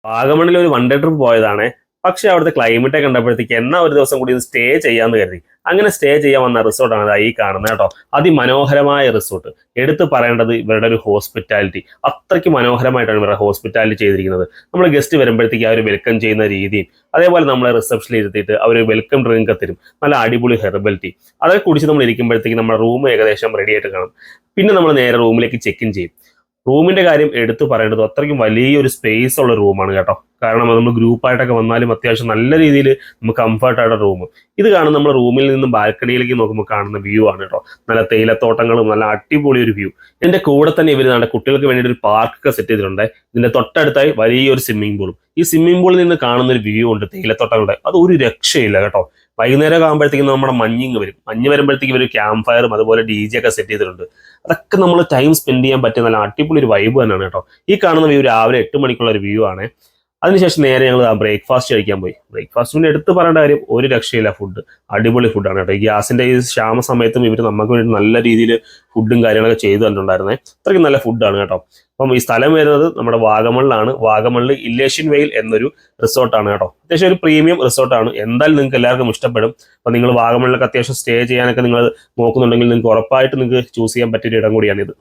വാഗമണിൽ ഒരു one day trip പോയതാണ്. പക്ഷെ അവിടുത്തെ ക്ലൈമറ്റ് കണ്ടപ്പോഴത്തേക്ക് എന്നാ ഒരു ദിവസം കൂടി സ്റ്റേ ചെയ്യാന്ന് കരുതി. അങ്ങനെ സ്റ്റേ ചെയ്യാൻ വന്ന റിസോർട്ടാണ് ഈ കാണുന്നത് കേട്ടോ. അതിമനോഹരമായ റിസോർട്ട്. എടുത്തു പറയേണ്ടത് ഇവരുടെ ഒരു ഹോസ്പിറ്റാലിറ്റി. അത്രയ്ക്ക് മനോഹരമായിട്ടാണ് ഇവരുടെ ഹോസ്പിറ്റാലിറ്റി ചെയ്തിരിക്കുന്നത്. നമ്മൾ ഗസ്റ്റ് വരുമ്പോഴത്തേക്ക് അവർ വെൽക്കം ചെയ്യുന്ന രീതിയും, അതേപോലെ നമ്മളെ റിസപ്ഷനിൽ ഇരുത്തിയിട്ട് അവർ വെൽക്കം ഡ്രിങ്ക് തരും. നല്ല അടിപൊളി ഹെർബൽ ടീ അതൊക്കെ കുടിച്ച് നമ്മൾ ഇരിക്കുമ്പോഴത്തേക്ക് നമ്മുടെ റൂം ഏകദേശം റെഡി ആയിട്ട് കാണും. പിന്നെ നമ്മൾ നേരെ റൂമിലേക്ക് ചെക്ക് ഇൻ ചെയ്യും. റൂമിന്റെ കാര്യം എടുത്തു പറയേണ്ടത് അത്രയ്ക്കും വലിയൊരു സ്പേസ് ഉള്ള റൂമാണ് കേട്ടോ. കാരണം നമ്മൾ ഗ്രൂപ്പായിട്ടൊക്കെ വന്നാലും അത്യാവശ്യം നല്ല രീതിയിൽ നമുക്ക് കംഫർട്ടായിട്ട് റൂം. ഇത് കാണുന്ന നമ്മൾ റൂമിൽ നിന്നും ബാൽക്കണിയിലേക്ക് നോക്കുമ്പോൾ കാണുന്ന വ്യൂ ആണ് കേട്ടോ. നല്ല തേയിലത്തോട്ടങ്ങളും നല്ല അടിപൊളി ഒരു വ്യൂ. ഇതിന്റെ കൂടെ തന്നെ ഇവർ നമ്മുടെ കുട്ടികൾക്ക് വേണ്ടിയിട്ട് ഒരു പാർക്കൊക്കെ സെറ്റ് ചെയ്തിട്ടുണ്ട്. ഇതിന്റെ തൊട്ടടുത്തായി വലിയൊരു സ്വിമ്മിംഗ് പൂളും. ഈ സ്വിമ്മിംഗ് പൂളിൽ നിന്ന് കാണുന്ന ഒരു വ്യൂ ഉണ്ട് തേയിലത്തോട്ടങ്ങളുടെ. അത് ഒരു രക്ഷയില്ല കേട്ടോ. വൈകുന്നേരം ആകുമ്പോഴത്തേക്കും നമ്മുടെ മഞ്ഞിങ് വരും. മഞ്ഞ് വരുമ്പോഴത്തേക്കും ഒരു ക്യാമ്പ് ഫയറും അതുപോലെ DJ ഒക്കെ സെറ്റ് ചെയ്തിട്ടുണ്ട്. അതൊക്കെ നമ്മൾ ടൈം സ്പെൻഡ് ചെയ്യാൻ പറ്റിയ നല്ല അടിപൊളി ഒരു വൈബ് തന്നെയാണ് കേട്ടോ. ഈ കാണുന്ന വ്യൂ രാവിലെ 8 മണിക്കുള്ള ഒരു വ്യൂ ആണ്. അതിനുശേഷം നേരെ ഞങ്ങൾ ബ്രേക്ക്ഫാസ്റ്റ് കഴിക്കാൻ പോയി. ബ്രേക്ക്ഫാസ്റ്റിന് എടുത്ത് പറയേണ്ട കാര്യം ഒരു രക്ഷയില്ല. ഫുഡ് അടിപൊളി ഫുഡാണ് കേട്ടോ. ഈ ഗ്യാസിന്റെ ഈ ക്ഷാമ സമയത്തും ഇവർ നമുക്ക് വേണ്ടി നല്ല രീതിയിൽ ഫുഡും കാര്യങ്ങളൊക്കെ ചെയ്തു തന്നിട്ടുണ്ടായിരുന്നേ. അത്രയ്ക്ക് നല്ല ഫുഡാണ് കേട്ടോ. അപ്പം ഈ സ്ഥലം വരുന്നത് നമ്മുടെ വാഗമണിലാണ്. വാഗമണിൽ ഇല്ലേഷ്യൻ വെയിൽ എന്നൊരു റിസോർട്ടാണ് കേട്ടോ. അത്യാവശ്യം ഒരു പ്രീമിയം റിസോർട്ടാണ്. എന്തായാലും നിങ്ങൾക്ക് എല്ലാവർക്കും ഇഷ്ടപ്പെടും. അപ്പം നിങ്ങൾ വാഗമണിലൊക്കെ അത്യാവശ്യം സ്റ്റേ ചെയ്യാനൊക്കെ നിങ്ങൾ നോക്കുന്നുണ്ടെങ്കിൽ നിങ്ങൾക്ക് ഉറപ്പായിട്ട് നിങ്ങൾക്ക് ചൂസ് ചെയ്യാൻ പറ്റിയൊരു ഇടം കൂടിയാണിത്.